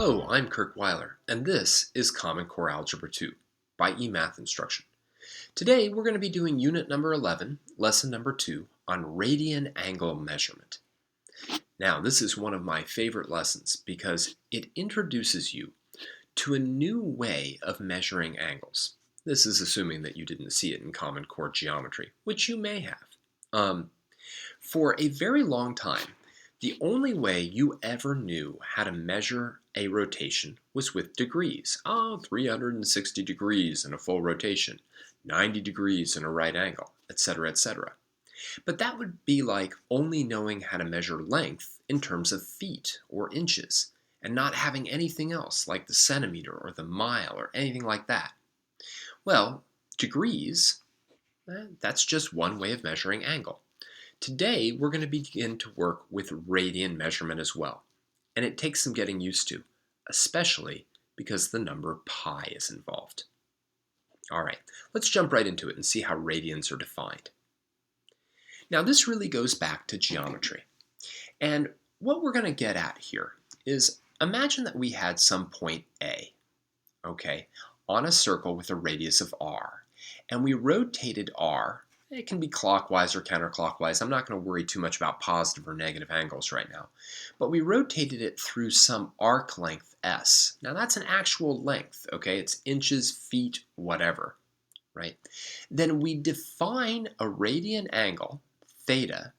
Hello, I'm Kirk Weiler, and this is Common Core Algebra 2 by eMath Instruction. Today we're going to be doing Unit number 11, Lesson number 2 on radian angle measurement. Now, this is one of my favorite lessons because it introduces you to a new way of measuring angles. This is assuming that you didn't see it in Common Core geometry, which you may have. For a very long time, the only way you ever knew how to measure a rotation was with degrees. 360 degrees in a full rotation, 90 degrees in a right angle, etc., etc. But that would be like only knowing how to measure length in terms of feet or inches, and not having anything else like the centimeter or the mile or anything like that. Well, degrees, that's just one way of measuring angle. Today, we're going to begin to work with radian measurement as well, and it takes some getting used to, especially because the number pi is involved. All right, let's jump right into it and see how radians are defined. Now, this really goes back to geometry, and what we're going to get at here is imagine that we had some point A, okay, on a circle with a radius of r, and we rotated r. It can be clockwise or counterclockwise. I'm not going to worry too much about positive or negative angles right now. But we rotated it through some arc length s. Now that's an actual length, okay? It's inches, feet, whatever, right? Then we define a radian angle, theta,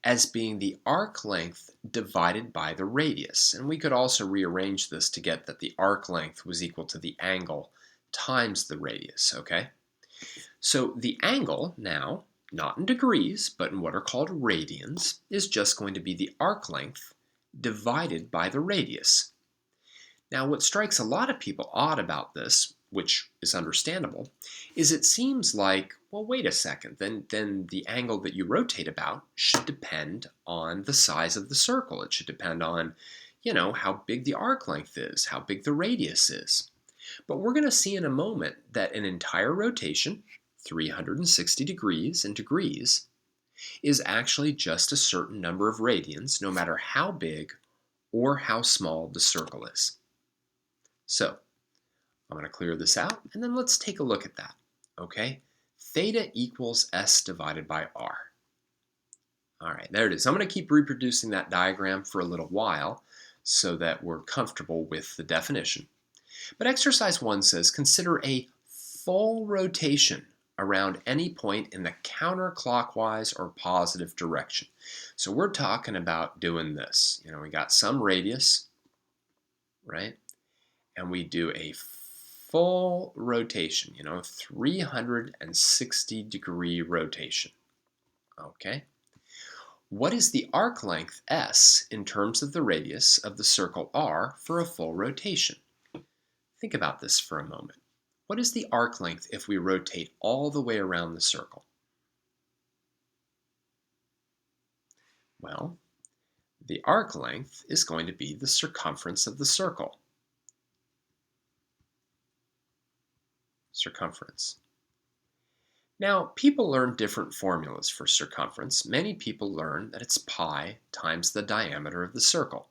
as being the arc length divided by the radius. And we could also rearrange this to get that the arc length was equal to the angle times the radius, okay? So the angle now, not in degrees, but in what are called radians, is just going to be the arc length divided by the radius. Now what strikes a lot of people odd about this, which is understandable, is it seems like, well, wait a second, then the angle that you rotate about should depend on the size of the circle. It should depend on, how big the arc length is, how big the radius is. But we're going to see in a moment that an entire rotation, 360 degrees in degrees, is actually just a certain number of radians, no matter how big or how small the circle is. So, I'm going to clear this out, and then let's take a look at that, okay? Theta equals s divided by r. All right, there it is. I'm going to keep reproducing that diagram for a little while so that we're comfortable with the definition. But exercise 1 says, consider a full rotation around any point in the counterclockwise or positive direction. So we're talking about doing this. We got some radius, right? And we do a full rotation, 360 degree rotation, okay? What is the arc length s in terms of the radius of the circle r for a full rotation? Think about this for a moment. What is the arc length if we rotate all the way around the circle? Well, the arc length is going to be the circumference of the circle. Circumference. Now, people learn different formulas for circumference. Many people learn that it's pi times the diameter of the circle.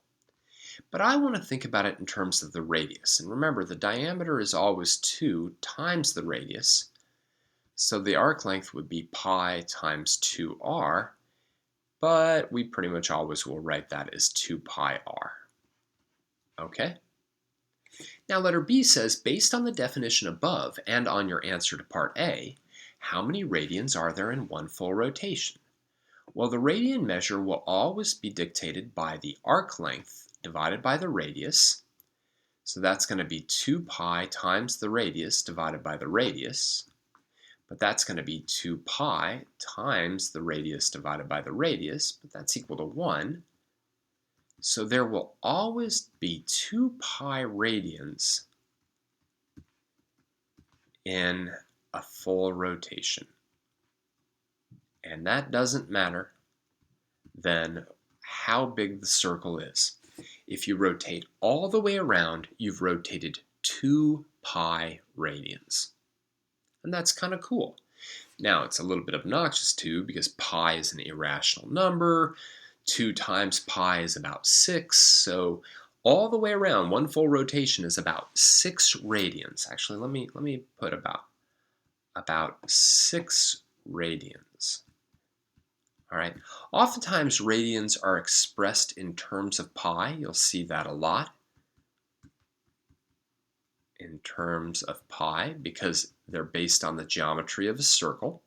But I want to think about it in terms of the radius. And remember, the diameter is always 2 times the radius. So the arc length would be pi times 2r. But we pretty much always will write that as 2 pi r. Okay? Now letter B says, based on the definition above and on your answer to part A, how many radians are there in one full rotation? Well, the radian measure will always be dictated by the arc length divided by the radius. So that's going to be 2 pi times the radius divided by the radius. But that's going to be 2 pi times the radius divided by the radius, but that's equal to 1. So there will always be 2 pi radians in a full rotation. And that doesn't matter then how big the circle is. If you rotate all the way around, you've rotated 2 pi radians. And that's kind of cool. Now, it's a little bit obnoxious too, because pi is an irrational number. 2 times pi is about 6, so all the way around, one full rotation is about 6 radians. Actually, let me put about 6 radians. All right. Oftentimes, radians are expressed in terms of pi. You'll see that a lot in terms of pi because they're based on the geometry of a circle.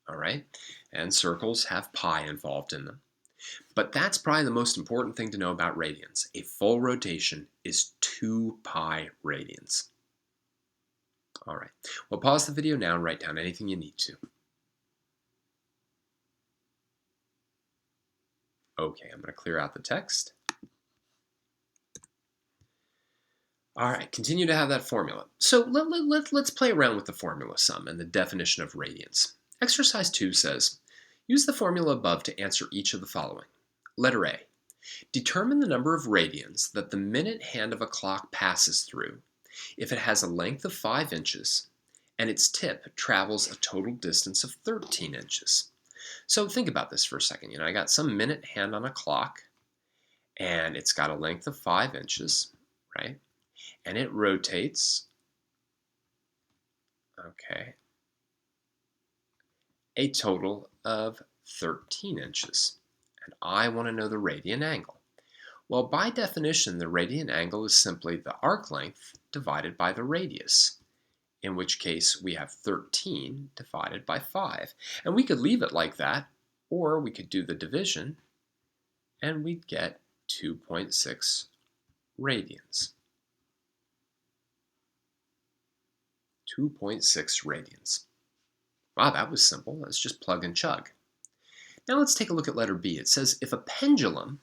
All right. And circles have pi involved in them. But that's probably the most important thing to know about radians. A full rotation is 2 pi radians. All right. Well, pause the video now and write down anything you need to. Okay, I'm going to clear out the text. All right, continue to have that formula. So let's play around with the formula sum and the definition of radians. Exercise 2 says, use the formula above to answer each of the following. Letter A, determine the number of radians that the minute hand of a clock passes through if it has a length of 5 inches and its tip travels a total distance of 13 inches. So think about this for a second. I got some minute hand on a clock, and it's got a length of 5 inches, right? And it rotates, okay, a total of 13 inches. And I want to know the radian angle. Well, by definition, the radian angle is simply the arc length divided by the radius, in which case we have 13 divided by 5. And we could leave it like that, or we could do the division, and we'd get 2.6 radians. 2.6 radians. Wow, that was simple. Let's just plug and chug. Now let's take a look at letter B. It says, if a pendulum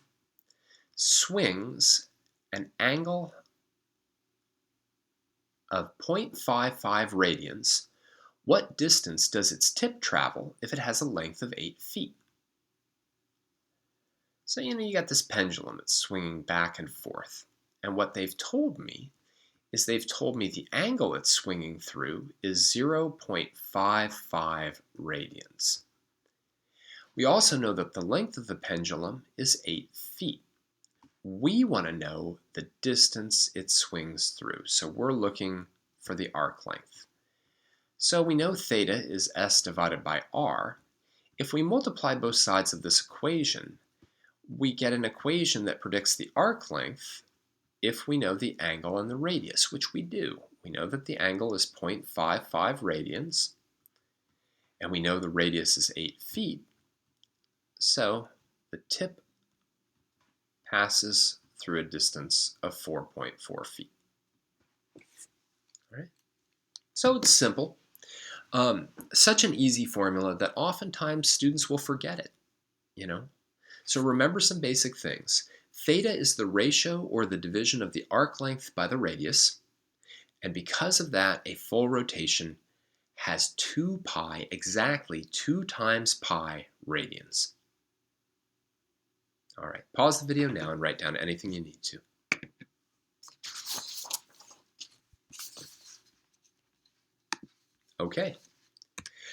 swings an angle of 0.55 radians, what distance does its tip travel if it has a length of 8 feet? So, you got this pendulum that's swinging back and forth. And what they've told me is the angle it's swinging through is 0.55 radians. We also know that the length of the pendulum is 8 feet. We want to know the distance it swings through. So we're looking for the arc length. So we know theta is s divided by r. If we multiply both sides of this equation, we get an equation that predicts the arc length if we know the angle and the radius, which we do. We know that the angle is 0.55 radians, and we know the radius is 8 feet. So the tip passes through a distance of 4.4 feet. All right. So it's simple. Such an easy formula that oftentimes students will forget it, So remember some basic things. Theta is the ratio or the division of the arc length by the radius, and because of that, a full rotation has 2 pi, exactly 2 times pi radians. All right, pause the video now and write down anything you need to. Okay,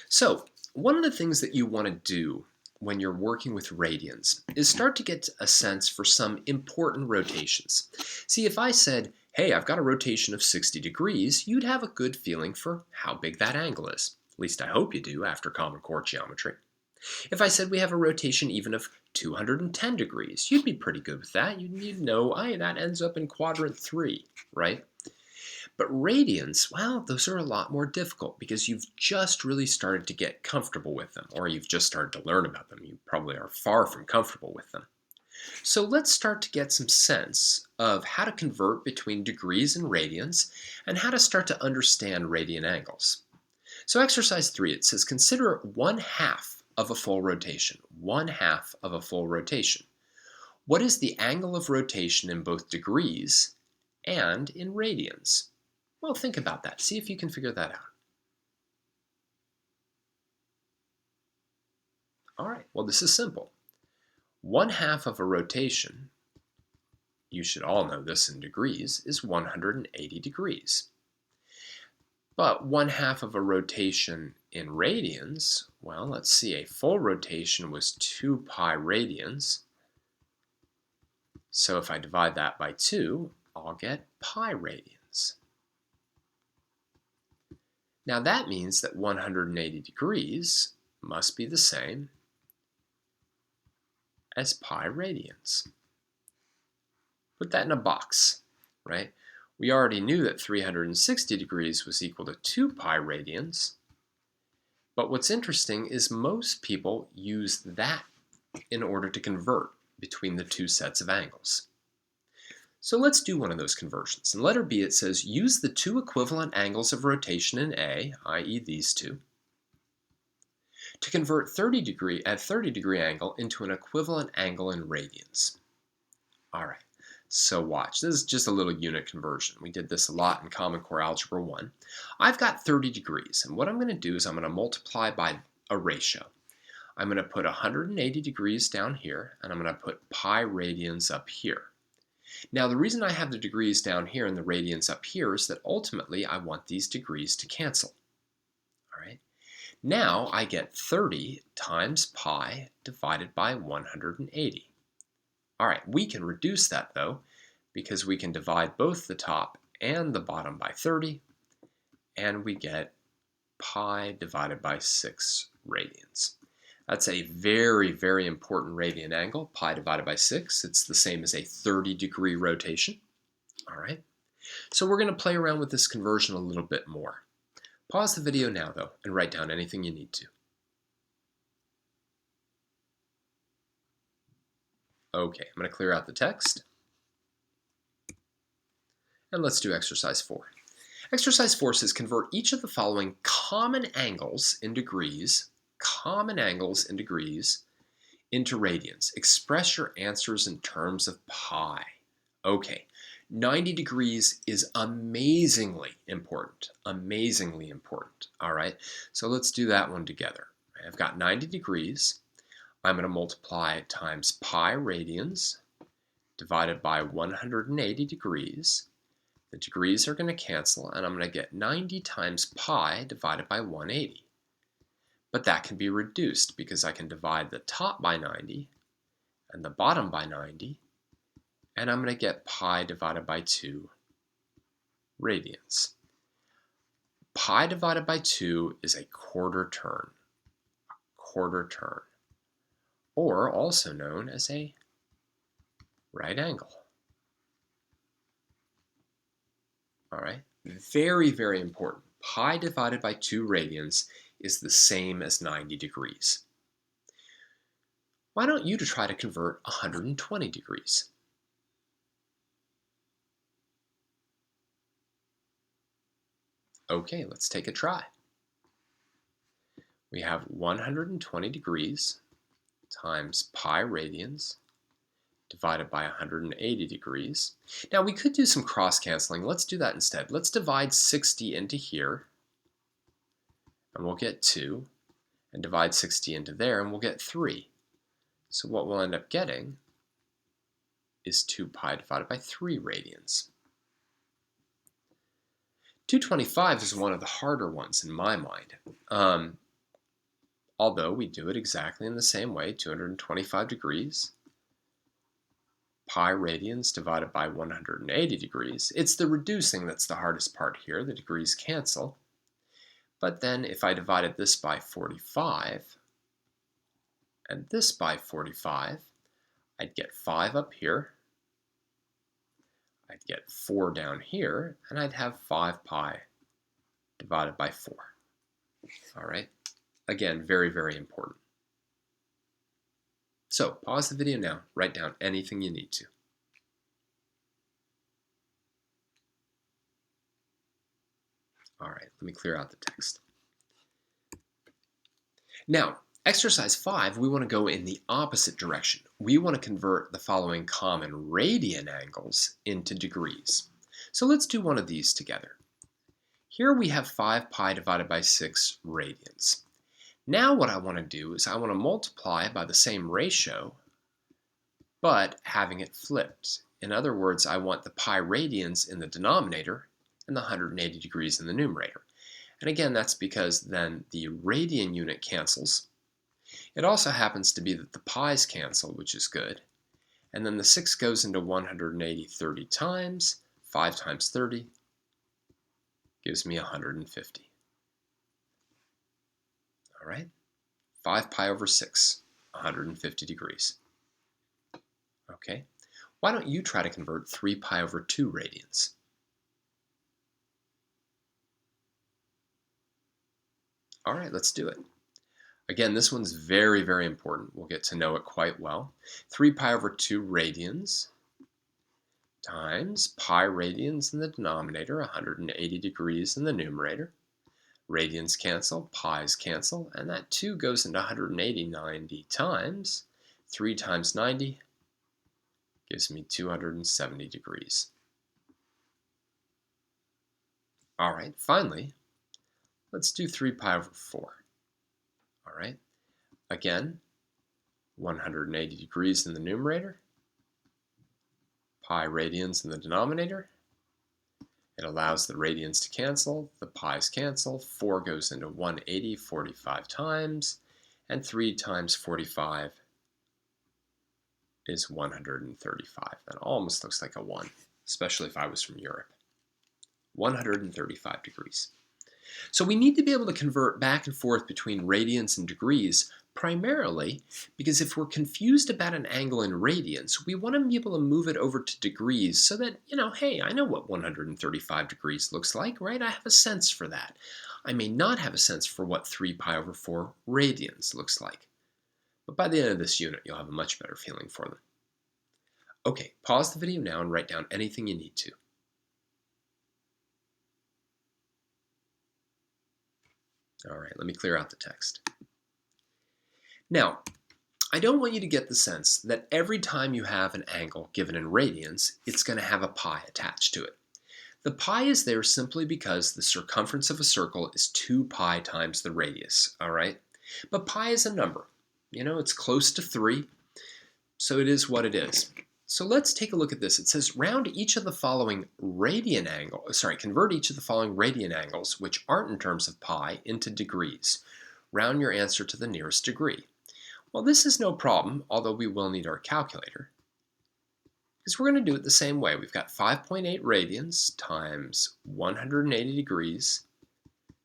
so one of the things that you want to do when you're working with radians is start to get a sense for some important rotations. See, if I said, hey, I've got a rotation of 60 degrees, you'd have a good feeling for how big that angle is. At least I hope you do after Common Core geometry. If I said we have a rotation even of 210 degrees, you'd be pretty good with that. You'd know, that ends up in quadrant 3, right? But radians, well, those are a lot more difficult because you've just really started to get comfortable with them, or you've just started to learn about them. You probably are far from comfortable with them. So let's start to get some sense of how to convert between degrees and radians, and how to start to understand radian angles. So exercise 3, it says consider 1/2 of a full rotation. 1/2 of a full rotation. What is the angle of rotation in both degrees and in radians? Well, think about that. See if you can figure that out. All right, well, this is simple. 1/2 of a rotation, you should all know this in degrees, is 180 degrees. But 1/2 of a rotation in radians, well, let's see, a full rotation was 2 pi radians. So if I divide that by 2, I'll get pi radians. Now that means that 180 degrees must be the same as pi radians. Put that in a box, right? We already knew that 360 degrees was equal to 2 pi radians. But what's interesting is most people use that in order to convert between the two sets of angles. So let's do one of those conversions. In letter B it says, use the two equivalent angles of rotation in A, i.e. these two, to convert 30 degree angle into an equivalent angle in radians. All right, so watch. This is just a little unit conversion. We did this a lot in Common Core Algebra 1. I've got 30 degrees, and what I'm going to do is I'm going to multiply by a ratio. I'm going to put 180 degrees down here, and I'm going to put pi radians up here. Now, the reason I have the degrees down here and the radians up here is that ultimately I want these degrees to cancel. All right. Now I get 30 times pi divided by 180. All right, we can reduce that though, because we can divide both the top and the bottom by 30, and we get pi divided by 6 radians. That's a very, very important radian angle, pi divided by 6. It's the same as a 30-degree rotation. All right, so we're going to play around with this conversion a little bit more. Pause the video now, though, and write down anything you need to. Okay, I'm going to clear out the text. And let's do exercise 4. Exercise 4 says convert each of the following common angles in degrees into radians. Express your answers in terms of pi. Okay, 90 degrees is amazingly important. Amazingly important. All right, so let's do that one together. I've got 90 degrees. I'm going to multiply times pi radians divided by 180 degrees. The degrees are going to cancel, and I'm going to get 90 times pi divided by 180. But that can be reduced because I can divide the top by 90 and the bottom by 90, and I'm going to get pi divided by 2 radians. Pi divided by 2 is a quarter turn. Or also known as a right angle. All right, very, very important. Pi divided by 2 radians is the same as 90 degrees. Why don't you try to convert 120 degrees? Okay, let's take a try. We have 120 degrees times pi radians divided by 180 degrees. Now we could do some cross-canceling. Let's do that instead. Let's divide 60 into here, and we'll get 2, and divide 60 into there, and we'll get 3. So what we'll end up getting is 2 pi divided by 3 radians. 225 is one of the harder ones in my mind. Although we do it exactly in the same way, 225 degrees, pi radians divided by 180 degrees. It's the reducing that's the hardest part here. The degrees cancel. But then if I divided this by 45 and this by 45, I'd get 5 up here, I'd get 4 down here, and I'd have 5 pi divided by 4. All right? Again, very, very important. So pause the video now, write down anything you need to. All right, let me clear out the text. Now, exercise 5, we want to go in the opposite direction. We want to convert the following common radian angles into degrees. So let's do one of these together. Here we have 5 pi divided by 6 radians. Now what I want to do is I want to multiply by the same ratio, but having it flipped. In other words, I want the pi radians in the denominator and the 180 degrees in the numerator. And again, that's because then the radian unit cancels. It also happens to be that the pi's cancel, which is good. And then the 6 goes into 180 30 times. 5 times 30 gives me 150. All right? 5 pi over 6, 150 degrees. Okay? Why don't you try to convert 3 pi over 2 radians? All right, let's do it. Again, this one's very, very important. We'll get to know it quite well. 3 pi over 2 radians times pi radians in the denominator, 180 degrees in the numerator. Radians cancel, pi's cancel, and that 2 goes into 180 90 times. 3 times 90 gives me 270 degrees. All right, finally, let's do 3 pi over 4. All right, again, 180 degrees in the numerator, pi radians in the denominator. It allows the radians to cancel, the pi's cancel, 4 goes into 180 45 times, and 3 times 45 is 135. That almost looks like a 1, especially if I was from Europe. 135 degrees. So we need to be able to convert back and forth between radians and degrees, primarily because if we're confused about an angle in radians, we want to be able to move it over to degrees so that, hey, I know what 135 degrees looks like, right? I have a sense for that. I may not have a sense for what 3 pi over 4 radians looks like. But by the end of this unit, you'll have a much better feeling for them. Okay, pause the video now and write down anything you need to. All right, let me clear out the text. Now, I don't want you to get the sense that every time you have an angle given in radians, it's going to have a pi attached to it. The pi is there simply because the circumference of a circle is 2 pi times the radius, all right? But pi is a number. It's close to 3, so it is what it is. So let's take a look at this. It says convert each of the following radian angles, which aren't in terms of pi, into degrees. Round your answer to the nearest degree. Well, this is no problem, although we will need our calculator, because we're going to do it the same way. We've got 5.8 radians times 180 degrees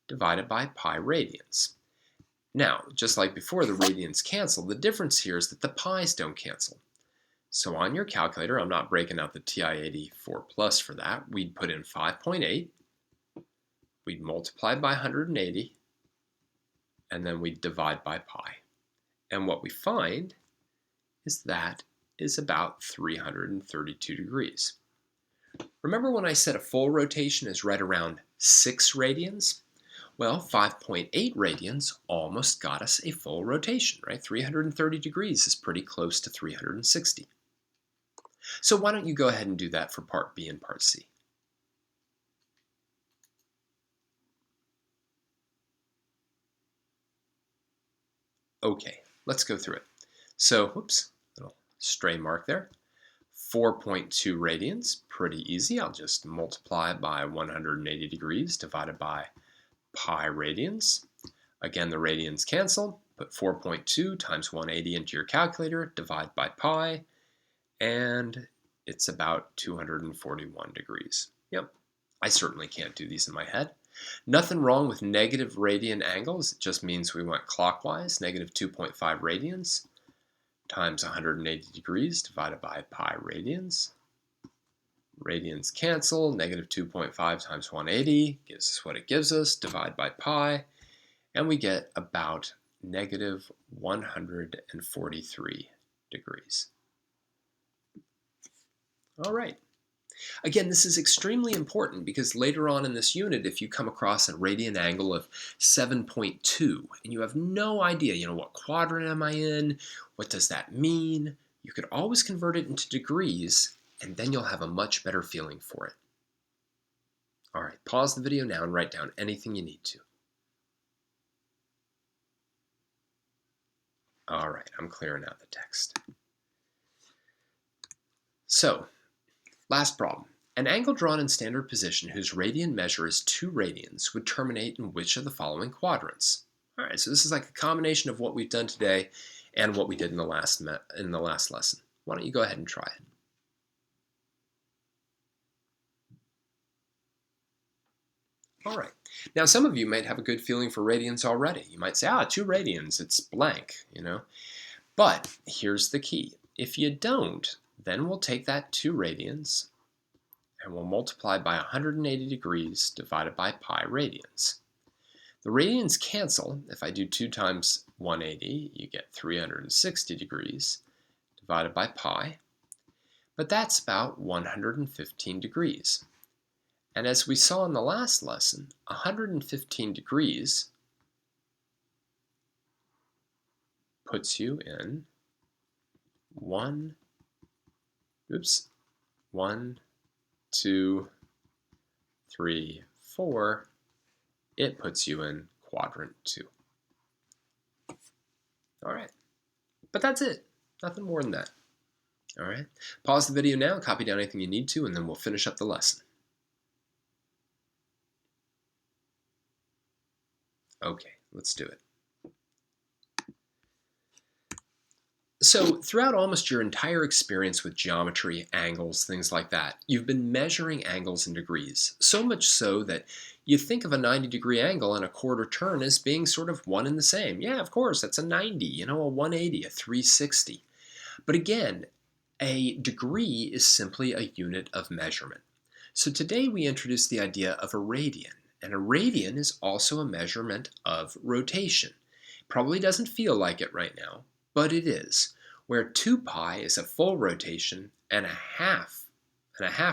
divided by pi radians. Now, just like before, the radians cancel. The difference here is that the pi's don't cancel. So on your calculator, I'm not breaking out the TI-84 plus for that. We'd put in 5.8, we'd multiply by 180, and then we'd divide by pi. And what we find is that is about 332 degrees. Remember when I said a full rotation is right around 6 radians? Well, 5.8 radians almost got us a full rotation, right? 330 degrees is pretty close to 360. So why don't you go ahead and do that for part B and part C? Okay, let's go through it. So, whoops, little stray mark there. 4.2 radians, pretty easy. I'll just multiply by 180 degrees divided by pi radians. Again, the radians cancel. Put 4.2 times 180 into your calculator, divide by pi, and it's about 241 degrees. Yep, I certainly can't do these in my head. Nothing wrong with negative radian angles. It just means we went clockwise. Negative 2.5 radians times 180 degrees divided by pi radians. Radians cancel. Negative 2.5 times 180 gives us what it gives us. Divide by pi. And we get about negative 143 degrees. All right. Again, this is extremely important because later on in this unit, if you come across a radian angle of 7.2 and you have no idea, what quadrant am I in? What does that mean? You could always convert it into degrees and then you'll have a much better feeling for it. All right, pause the video now and write down anything you need to. All right, I'm clearing out the text. So, last problem. An angle drawn in standard position whose radian measure is 2 radians would terminate in which of the following quadrants? All right, so this is like a combination of what we've done today and what we did in the last lesson. Why don't you go ahead and try it? All right. Now, some of you might have a good feeling for radians already. You might say, 2 radians, it's blank. But here's the key. If you don't, then we'll take that 2 radians and we'll multiply by 180 degrees divided by pi radians. The radians cancel. If I do 2 times 180, you get 360 degrees divided by pi. But that's about 115 degrees. And as we saw in the last lesson, 115 degrees puts you in 1, 2, 3, 4. It puts you in quadrant 2. All right. But that's it. Nothing more than that. All right. Pause the video now, copy down anything you need to, and then we'll finish up the lesson. Okay, let's do it. So throughout almost your entire experience with geometry, angles, things like that, you've been measuring angles in degrees, so much so that you think of a 90-degree angle and a quarter turn as being sort of one and the same. Yeah, of course, that's a 90, a 180, a 360. But again, a degree is simply a unit of measurement. So today we introduce the idea of a radian, and a radian is also a measurement of rotation. Probably doesn't feel like it right now, but it is, where 2 pi is a full rotation and a half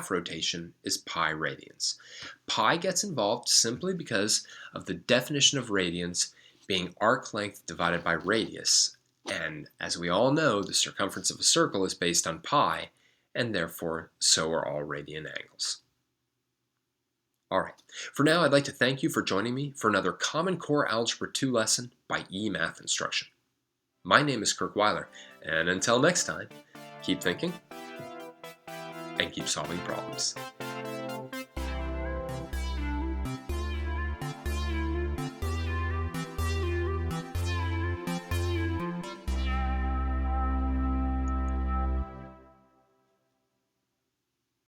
rotation is pi radians. Pi gets involved simply because of the definition of radians being arc length divided by radius, and as we all know, the circumference of a circle is based on pi, and therefore so are all radian angles. All right, for now I'd like to thank you for joining me for another Common Core Algebra 2 lesson by eMath Instruction. My name is Kirk Weiler, and until next time, keep thinking and keep solving problems.